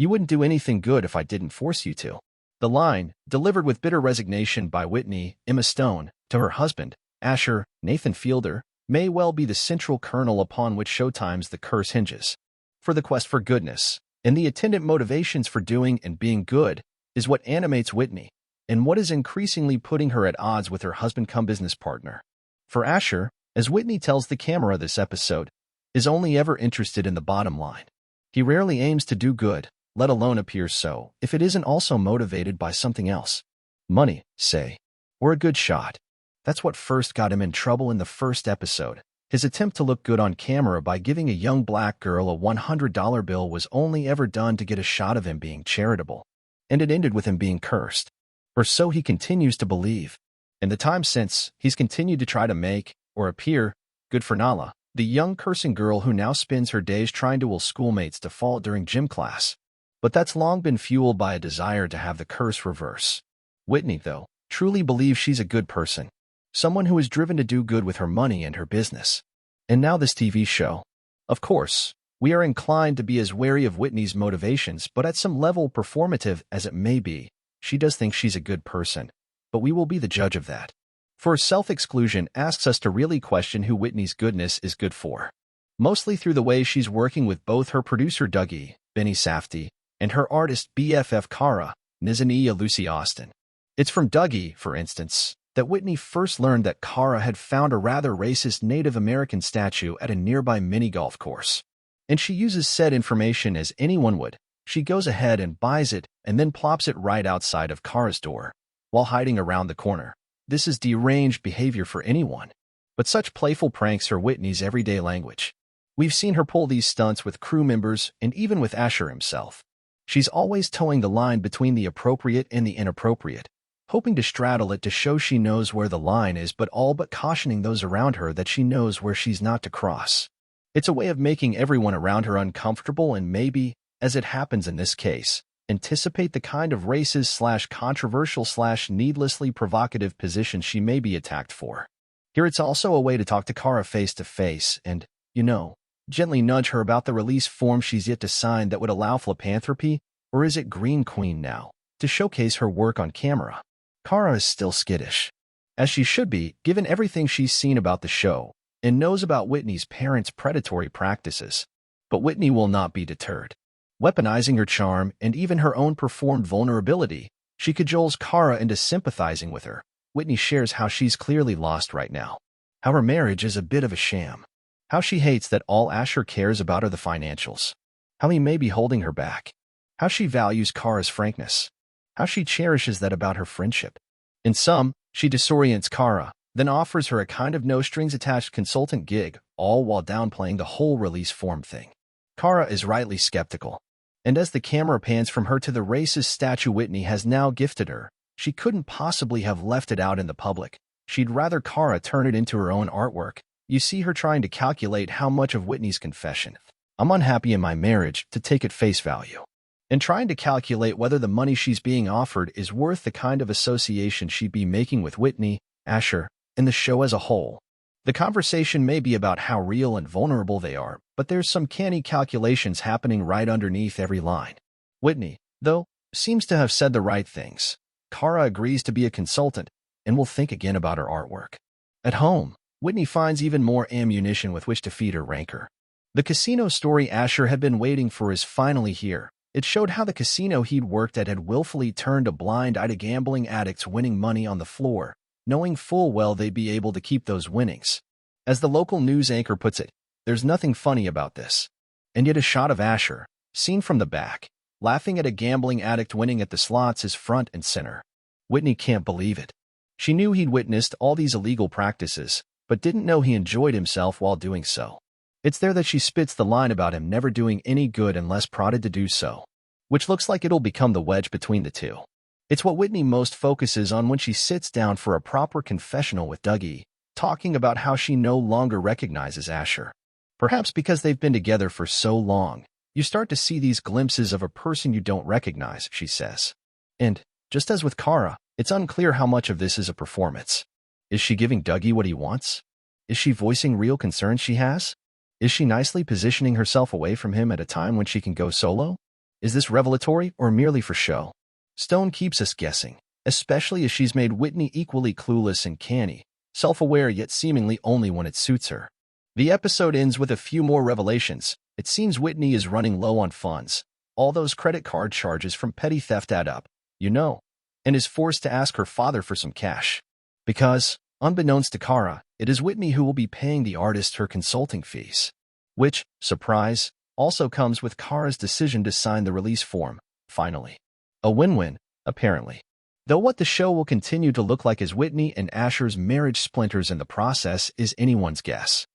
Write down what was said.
You wouldn't do anything good if I didn't force you to. The line, delivered with bitter resignation by Whitney, Emma Stone, to her husband, Asher, Nathan Fielder, may well be the central kernel upon which Showtime's The Curse hinges. For the quest for goodness, and the attendant motivations for doing and being good, is what animates Whitney, and what is increasingly putting her at odds with her husband-cum-business partner. For Asher, as Whitney tells the camera this episode, is only ever interested in the bottom line. He rarely aims to do good, let alone appear so, if it isn't also motivated by something else. Money, say, or a good shot. That's what first got him in trouble in the first episode. His attempt to look good on camera by giving a young black girl a $100 bill was only ever done to get a shot of him being charitable. And it ended with him being cursed. Or so he continues to believe. In the time since, he's continued to try to make, or appear, good for Nala, the young cursing girl who now spends her days trying to will schoolmates to fall during gym class. But that's long been fueled by a desire to have the curse reverse. Whitney, though, truly believes she's a good person. Someone who is driven to do good with her money and her business. And now this TV show. Of course, we are inclined to be as wary of Whitney's motivations, but at some level performative as it may be, she does think she's a good person. But we will be the judge of that. For self-exclusion asks us to really question who Whitney's goodness is good for. Mostly through the way she's working with both her producer Dougie, Benny Safdie, and her artist BFF Cara, Nizania Lucy Austin. It's from Dougie, for instance, that Whitney first learned that Cara had found a rather racist Native American statue at a nearby mini-golf course. And she uses said information as anyone would. She goes ahead and buys it and then plops it right outside of Cara's door, while hiding around the corner. This is deranged behavior for anyone. But such playful pranks are Whitney's everyday language. We've seen her pull these stunts with crew members and even with Asher himself. She's always towing the line between the appropriate and the inappropriate, hoping to straddle it to show she knows where the line is, but all but cautioning those around her that she knows where she's not to cross. It's a way of making everyone around her uncomfortable and maybe, as it happens in this case, anticipate the kind of racist/controversial/needlessly provocative position she may be attacked for. Here it's also a way to talk to Cara face to face and, gently nudge her about the release form she's yet to sign that would allow philanthropy, or is it Green Queen now, to showcase her work on camera. Cara is still skittish, as she should be, given everything she's seen about the show, and knows about Whitney's parents' predatory practices. But Whitney will not be deterred. Weaponizing her charm and even her own performed vulnerability, she cajoles Cara into sympathizing with her. Whitney shares how she's clearly lost right now, how her marriage is a bit of a sham, how she hates that all Asher cares about are the financials, how he may be holding her back, how she values Cara's frankness, how she cherishes that about her friendship. In sum, she disorients Cara, then offers her a kind of no-strings-attached consultant gig, all while downplaying the whole release form thing. Cara is rightly skeptical, and as the camera pans from her to the racist statue Whitney has now gifted her, she couldn't possibly have left it out in the public. She'd rather Cara turn it into her own artwork. You see her trying to calculate how much of Whitney's confession, "I'm unhappy in my marriage," to take at face value, and trying to calculate whether the money she's being offered is worth the kind of association she'd be making with Whitney, Asher, and the show as a whole. The conversation may be about how real and vulnerable they are, but there's some canny calculations happening right underneath every line. Whitney, though, seems to have said the right things. Cara agrees to be a consultant, and will think again about her artwork. At home, Whitney finds even more ammunition with which to feed her rancor. The casino story Asher had been waiting for is finally here. It showed how the casino he'd worked at had willfully turned a blind eye to gambling addicts winning money on the floor, knowing full well they'd be able to keep those winnings. As the local news anchor puts it, there's nothing funny about this. And yet a shot of Asher, seen from the back, laughing at a gambling addict winning at the slots, is front and center. Whitney can't believe it. She knew he'd witnessed all these illegal practices, but didn't know he enjoyed himself while doing so. It's there that she spits the line about him never doing any good unless prodded to do so, which looks like it'll become the wedge between the two. It's what Whitney most focuses on when she sits down for a proper confessional with Dougie, talking about how she no longer recognizes Asher. Perhaps because they've been together for so long, you start to see these glimpses of a person you don't recognize, she says. And, just as with Cara, it's unclear how much of this is a performance. Is she giving Dougie what he wants? Is she voicing real concerns she has? Is she nicely positioning herself away from him at a time when she can go solo? Is this revelatory or merely for show? Stone keeps us guessing, especially as she's made Whitney equally clueless and canny, self-aware yet seemingly only when it suits her. The episode ends with a few more revelations. It seems Whitney is running low on funds. All those credit card charges from petty theft add up, and is forced to ask her father for some cash. Because, unbeknownst to Kara, it is Whitney who will be paying the artist her consulting fees. Which, surprise, also comes with Kara's decision to sign the release form, finally. A win-win, apparently. Though what the show will continue to look like as Whitney and Asher's marriage splinters in the process is anyone's guess.